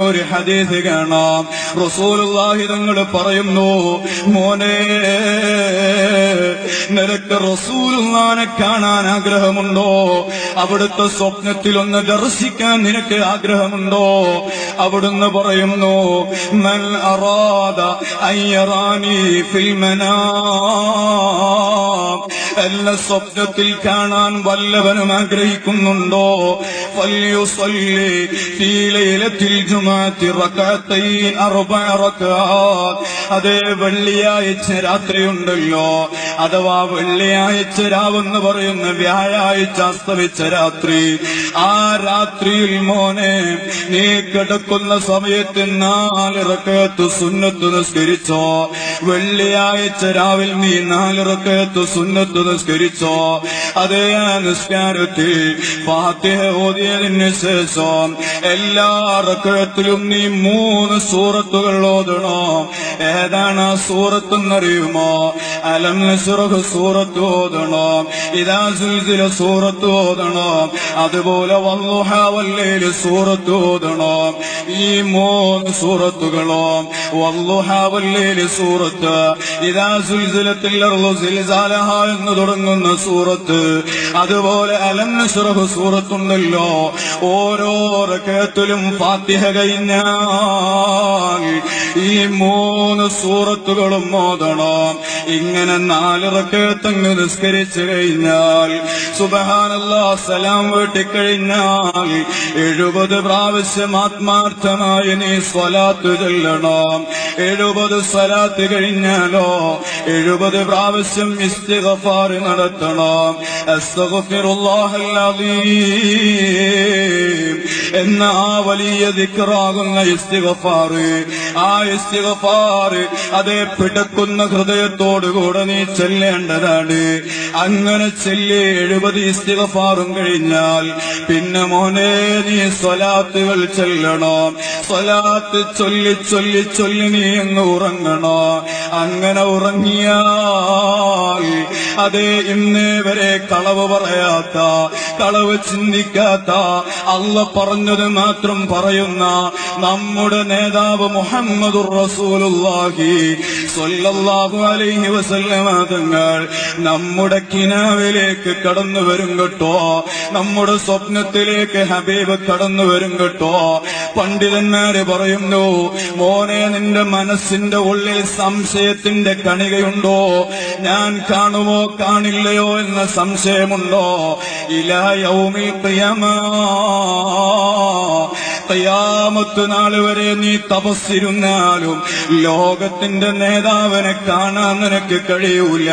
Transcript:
ഒരു ഹദീസ് കാണാം. റസൂലുള്ളാഹി തങ്ങൾ പറയുന്നു, മോനെ, നിനക്ക് റസൂലുള്ളാഹിനെ കാണാൻ ആഗ്രഹമുണ്ടോ? അവിടുത്തെ സ്വപ്നത്തിലൊന്ന് ദർശിക്കാൻ നിനക്ക് ആഗ്രഹമുണ്ടോ? അവിടുന്ന് പറയുന്നു, മൻ അറാദ അയ്യറാനി ഫിൽ മനാം, എന്നെ സ്വപ്നത്തിൽ കാണാൻ വല്ലവനും ആഗ്രഹിക്കുന്നുണ്ടോ? ഫല്യുസല്ലി ഫീ ലൈലത്തിൽ ജുമുഅത്തി റകഅത്തൈൻ അർബഅ റകഅത്ത്. അതേ വെള്ളിയാഴ്ച രാത്രിയുണ്ടല്ലോ, അഥവാ വെള്ളിയാഴ്ച രാവെന്ന് പറയുന്ന വ്യാഴാഴ്ച അസ്തമിച്ച രാത്രി, ആ രാത്രിയിൽ മോനെ നീ കിടക്കുന്ന സമയത്ത് 4 റകഅത്ത് സുന്നത്ത് നിസ്കരിച്ചോ. വെള്ളിയാഴ്ച രാവിൽ നീ 4 റകഅത്ത് സുന്നത്ത് നിസ്കരിച്ചോ. അതേ നിസ്കാരത്തിൽ ഫാത്തിഹ ഓതിയതിന് ശേഷം എല്ലാ റകഅത്തിലും നീ 3 സൂറത്തുകൾ ഓതണോ. ഏതാണ് ആ സൂറത്ത് എന്നറിയുമോ? അലം നശ്റഹ് സൂറത്ത് ഓതണോ, ഇദാ സുൽസില സൂറത്ത് ഓതണോ, അതുപോലെ വദ്ദുഹാ വല്ലൈലി സൂറത്ത് ഓതണോ. ഈ 3 സൂറത്തുകളോ, വദ്ദുഹാ വല്ലൈലി സൂറത്ത്, ഇദാ സുൽസിലത്തിൽ അർളു സിൽസാലഹാ എന്ന് തുടങ്ങുന്ന സൂറത്ത്, അതുപോലെ അലം നശ്റഹ് സൂറത്തുണ്ടല്ലോ, ഓരോ റകഅത്തിലും ഫാത്തിഹ കഴിഞ്ഞാൽ ഈ 3 സൂറത്തുകളും ഓതണം. ഇങ്ങനെ 4 റകഅത്ത് നിസ്കരിച്ചു കഴിഞ്ഞാൽ സുബ്ഹാനല്ലാഹ് സലാം വീട്ടിക്കഴിഞ്ഞാൽ 70 പ്രാവശ്യം ആത്മാർത്ഥമായി നീ സ്വലാത്ത് ചൊല്ലണം. 70 സ്വലാത്ത് കഴിഞ്ഞാലോ 70 പ്രാവശ്യം ഇസ്തിഗ്ഫാർ നടത്തണം. അസ്തഗ്ഫിറുല്ലാഹൽ അദീം എന്ന ആ വലിയ ദിക്റാകുന്ന ഇസ്തിഗ്ഫാർ, ആ ഇസ്തിഗ്ഫാർ അതേ പിടക്കുന്ന ഹൃദയത്തോടുകൂടെ നീ ചൊല്ലേണ്ടതാണ്. അങ്ങനെ ചൊല്ലി 70 ഇസ്തിഗ്ഫാറും കഴിഞ്ഞാൽ പിന്നെ മോനെ നീ സ്വലാത്തുകൾ ചൊല്ലണം. സ്വലാത്ത് ചൊല്ലി ചൊല്ലി ചൊല്ലി നീ അങ്ങ് ഉറങ്ങണോ. അങ്ങനെ ഉറങ്ങിയാൽ അതേ ഇന്നേ വരെ കളവ് പറയാത്ത, കളവ് ചിന്തിക്കാത്ത, അല്ലാഹ് പറഞ്ഞത് മാത്രം പറയുന്ന നമ്മുടെ നേതാവ് മുഹമ്മദുർ റസൂലുള്ളാഹി സ്വല്ലല്ലാഹു അലൈഹി വസല്ലമ തങ്ങൾ നമ്മുടെ കിനാവിലേക്ക് കടന്നു വരും കേട്ടോ. നമ്മുടെ സ്വപ്നത്തിലേക്ക് ഹബീബ് കടന്നു വരും കേട്ടോ. പണ്ഡിതന്മാര് പറയുന്നു, മോനെ നിന്റെ മനസ്സിന്റെ ഉള്ളിൽ സംശയത്തിന്റെ കണികയുണ്ടോ? ഞാൻ കാണുമോ കാണില്ലയോ എന്ന സംശയമുണ്ടോ? ഇലാ യൗമിൽ ഖിയാമ, ഖിയാമത്ത് നാൾ വരെ നീ തപസ്സിരുന്നാലും ലോകത്തിന്റെ നേതാവിനെ കാണാൻ നിനക്ക് കഴിയൂല.